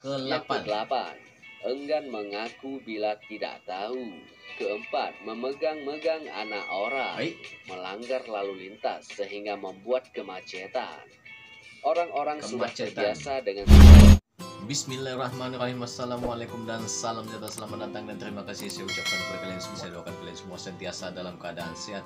Yang ke-8. ke-8, enggan mengaku bila tidak tahu. Keempat, memegang-megang anak orang, Baik. melanggar lalu lintas sehingga membuat kemacetan. Orang-orang sudah Kemacetan. terbiasa dengan Bismillahirrahmanirrahim. Assalamualaikum dan salam sejahtera. Selamat datang dan terima kasih saya ucapkan kepada kalian semua. Saya doakan kalian semua sentiasa dalam keadaan sehat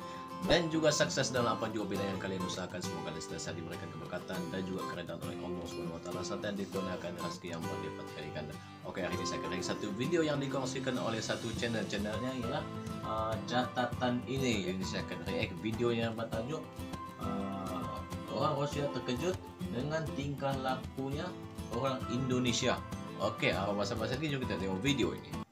dan juga sukses dalam apa juga bidang yang kalian usahakan. Semoga kalian senantiasa diberikan keberkatan dan juga keridhaan oleh Allah Subhanahu wa taala serta dikurniakan rezeki yang berlipat kali ganda. Oke, hari ini saya akan satu video yang dikongsikan oleh satu channelnya ialah catatan ini. Ini saya akan react videonya bertajuk orang Rusia terkejut dengan tingkah lakunya orang Indonesia. Oke, apa basa-basi lagi, jom kita tengok video ini.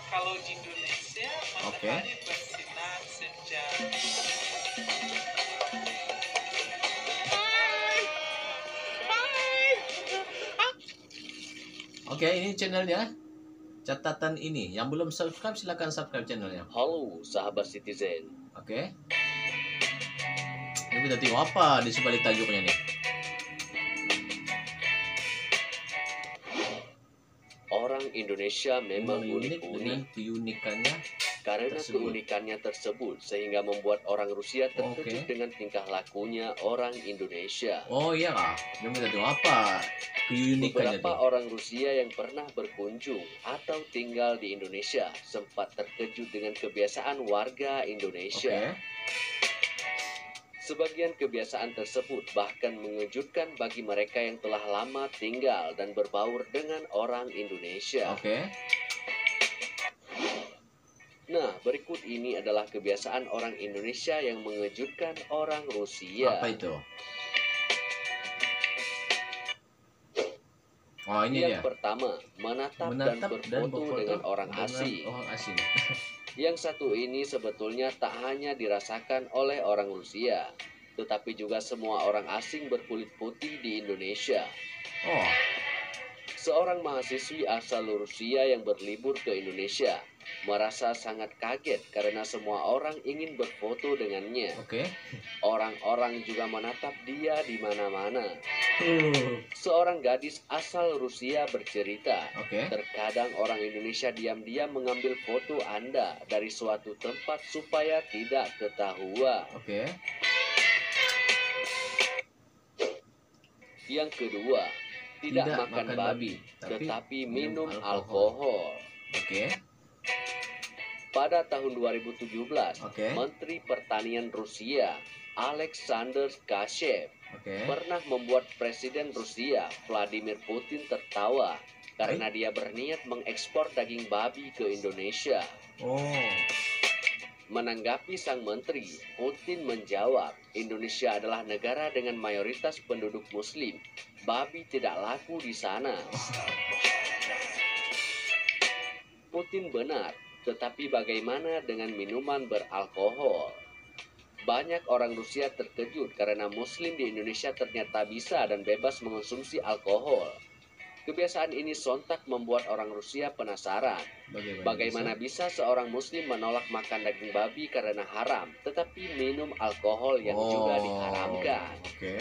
Kalau di Indonesia matahari bersinar sejak Oke, ini channelnya. Catatan ini. Yang belum subscribe silahkan subscribe channelnya. Halo sahabat Citizen. Oke. Ini kita tengok apa di sebalik tajuknya nih. Orang Indonesia memang unik dengan unik-unik. keunikannya. Karena tersebut. keunikannya tersebut sehingga membuat orang Rusia terkejut Oke. dengan tingkah lakunya orang Indonesia. Oh iya kah? Jom kita tengok apa keunikannya Beberapa tuh. orang Rusia yang pernah berkunjung atau tinggal di Indonesia sempat terkejut dengan kebiasaan warga Indonesia. Oke. Sebagian kebiasaan tersebut bahkan mengejutkan bagi mereka yang telah lama tinggal dan berbaur dengan orang Indonesia. Oke. Nah, berikut ini adalah kebiasaan orang Indonesia yang mengejutkan orang Rusia. Apa itu? Oh, ini Yang dia. pertama, menatap dan berfoto dengan orang asing. Orang asing. Yang satu ini sebetulnya tak hanya dirasakan oleh orang Rusia, tetapi juga semua orang asing berkulit putih di Indonesia. Oh, Seorang mahasiswi asal Rusia yang berlibur ke Indonesia merasa sangat kaget karena semua orang ingin berfoto dengannya. oke. Orang-orang juga menatap dia di mana-mana. Seorang gadis asal Rusia bercerita, Oke. terkadang orang Indonesia diam-diam mengambil foto Anda dari suatu tempat supaya tidak ketahuan. Oke. Yang kedua, tidak makan babi, tetapi minum alkohol. Oke. Pada tahun 2017, Oke. Menteri Pertanian Rusia, Alexander Kashev, Oke. pernah membuat Presiden Rusia, Vladimir Putin tertawa karena dia berniat mengekspor daging babi ke Indonesia. Oh. Menanggapi sang menteri, Putin menjawab, Indonesia adalah negara dengan mayoritas penduduk Muslim. Babi tidak laku di sana. Putin benar, tetapi bagaimana dengan minuman beralkohol? Banyak orang Rusia terkejut karena Muslim di Indonesia ternyata bisa dan bebas mengonsumsi alkohol. Kebiasaan ini sontak membuat orang Rusia penasaran. Bagaimana bisa seorang Muslim menolak makan daging babi karena haram, tetapi minum alkohol yang juga diharamkan? Oke.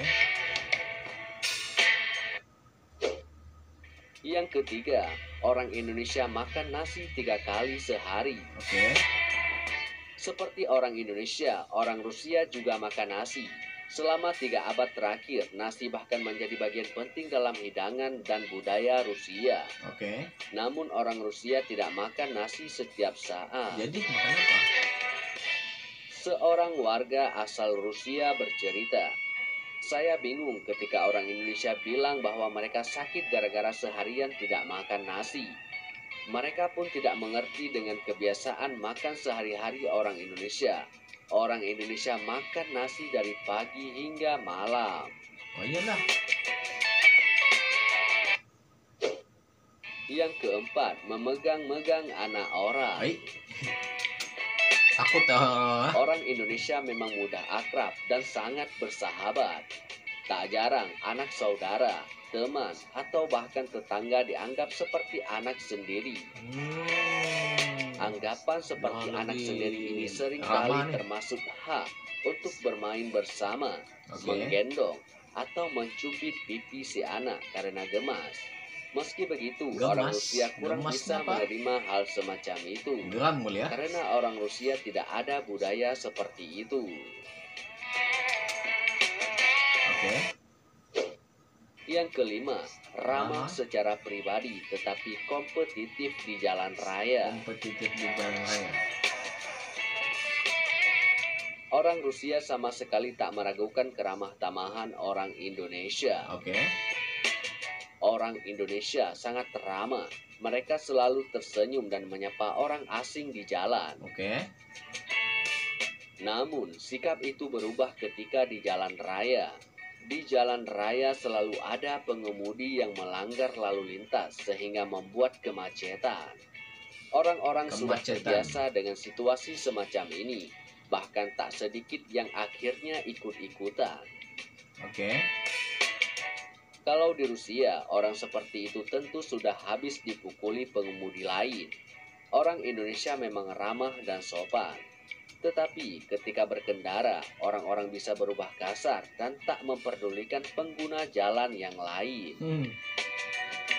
Yang ketiga, orang Indonesia makan nasi 3 kali sehari. Oke. Seperti orang Indonesia, orang Rusia juga makan nasi. Selama 3 abad terakhir, nasi bahkan menjadi bagian penting dalam hidangan dan budaya Rusia. Oke. Namun orang Rusia tidak makan nasi setiap saat. Jadi makan apa? Seorang warga asal Rusia bercerita, saya bingung ketika orang Indonesia bilang bahwa mereka sakit gara-gara seharian tidak makan nasi. Mereka pun tidak mengerti dengan kebiasaan makan sehari-hari orang Indonesia. Orang Indonesia makan nasi dari pagi hingga malam. Oh iyalah. Yang keempat, memegang-megang anak orang. Baik. Takut Orang Indonesia memang mudah akrab dan sangat bersahabat. Tak jarang anak saudara, teman, atau bahkan tetangga dianggap seperti anak sendiri. Anggapan seperti Nah, anak lebih sendiri ini ramah seringkali nih. termasuk hak untuk bermain bersama, Oke. menggendong, atau mencubit pipi si anak karena gemas. Meski begitu, Gemas? orang Rusia kurang Gemas bisa kenapa? menerima hal semacam itu. Geram mulia. Karena orang Rusia tidak ada budaya seperti itu. Oke. Yang kelima, ramah Ramah. secara pribadi tetapi kompetitif di jalan raya. Kompetitif di jalan raya. Orang Rusia sama sekali tak meragukan keramah tamahan orang Indonesia. Oke. Orang Indonesia sangat ramah. Mereka selalu tersenyum dan menyapa orang asing di jalan. Oke. Namun, sikap itu berubah ketika di jalan raya. Di jalan raya selalu ada pengemudi yang melanggar lalu lintas sehingga membuat kemacetan. Orang-orang sudah Kemacetan. terbiasa dengan situasi semacam ini. Bahkan tak sedikit yang akhirnya ikut-ikutan. Oke. Kalau di Rusia, orang seperti itu tentu sudah habis dipukuli pengemudi lain. Orang Indonesia memang ramah dan sopan. Tetapi ketika berkendara, orang-orang bisa berubah kasar dan tak memperdulikan pengguna jalan yang lain.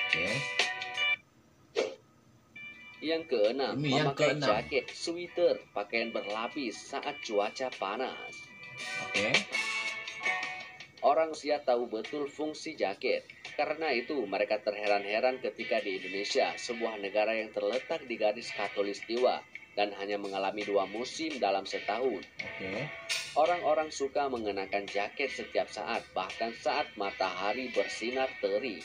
Oke. Yang keenam, Ini yang memakai keenam. jaket, sweater, pakaian berlapis saat cuaca panas. Oke. Orang Rusia tahu betul fungsi jaket. Karena itu, mereka terheran-heran ketika di Indonesia, sebuah negara yang terletak di garis khatulistiwa dan hanya mengalami 2 musim dalam setahun. Oke. Orang-orang suka mengenakan jaket setiap saat, bahkan saat matahari bersinar terik.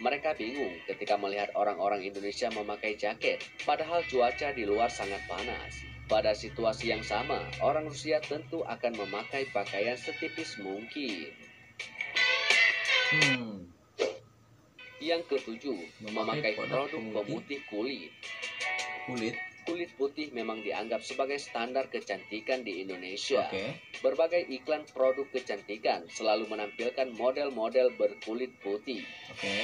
Mereka bingung ketika melihat orang-orang Indonesia memakai jaket, padahal cuaca di luar sangat panas. Pada situasi yang sama, orang Rusia tentu akan memakai pakaian setipis mungkin. Yang ketujuh, memakai produk pemutih kulit. Kulit. Kulit putih memang dianggap sebagai standar kecantikan di Indonesia. Oke. Berbagai iklan produk kecantikan selalu menampilkan model-model berkulit putih. Oke.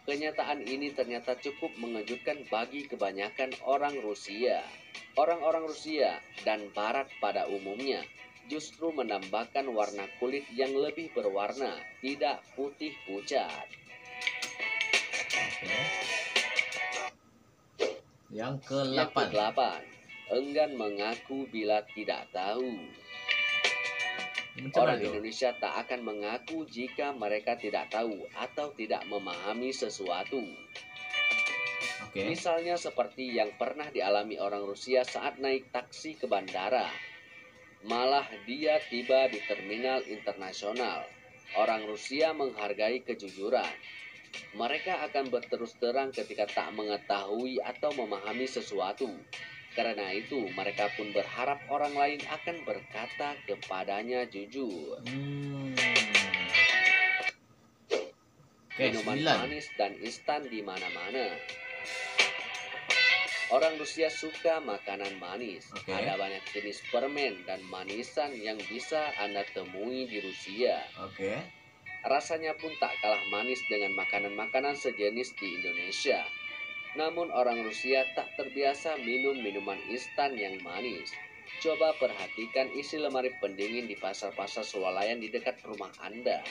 Kenyataan ini ternyata cukup mengejutkan bagi kebanyakan orang Rusia. Orang-orang Rusia dan Barat pada umumnya justru menambahkan warna kulit yang lebih berwarna, tidak putih pucat. Oke. Yang Yang ke-8. ke-8, enggan mengaku bila tidak tahu. Macam Orang mana itu? Indonesia tak akan mengaku jika mereka tidak tahu atau tidak memahami sesuatu. Oke. Misalnya seperti yang pernah dialami orang Rusia saat naik taksi ke bandara. Malah dia tiba di terminal internasional. Orang Rusia menghargai kejujuran. Mereka akan berterus terang ketika tak mengetahui atau memahami sesuatu. Karena itu, mereka pun berharap orang lain akan berkata kepadanya jujur. Oke, Minuman 9. manis dan instan di mana-mana. Orang Rusia suka makanan manis. Oke. Ada banyak jenis permen dan manisan yang bisa Anda temui di Rusia. Oke. Rasanya pun tak kalah manis dengan makanan-makanan sejenis di Indonesia. Namun orang Rusia tak terbiasa minum minuman instan yang manis. Coba perhatikan isi lemari pendingin di pasar-pasar swalayan di dekat rumah Anda.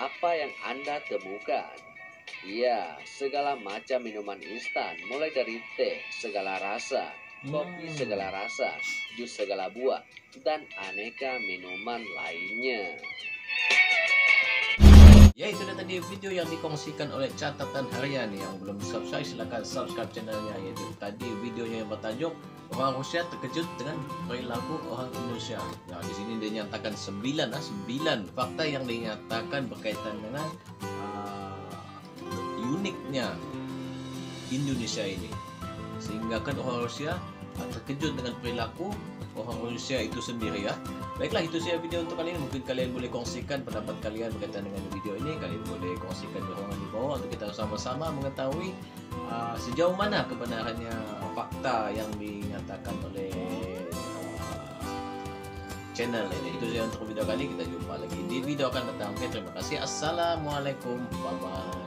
Apa yang Anda temukan? Iya, segala macam minuman instan, mulai dari teh segala rasa, kopi segala rasa, jus segala buah, dan aneka minuman lainnya. Ya, itu dia tadi video yang dikongsikan oleh Catatan Harian. Yang belum subscribe silahkan subscribe channelnya. Yaitu tadi videonya yang bertajuk orang Rusia terkejut dengan perilaku orang Indonesia. Ya, di sini dia nyatakan 9 fakta yang dinyatakan berkaitan dengan uniknya Indonesia ini, sehingga kan orang Rusia terkejut dengan perilaku orang Rusia itu sendiri ya. Baiklah, itu saja video untuk kali ini. Mungkin kalian boleh kongsikan pendapat kalian berkaitan dengan video ini. Kalian boleh kongsikan dorongan di bawah untuk kita sama-sama mengetahui sejauh mana kebenarannya fakta yang dinyatakan oleh channel ini. Itu saja untuk video kali. Kita jumpa lagi di video akan datang. Oke, terima kasih. Assalamualaikum. Bye bye.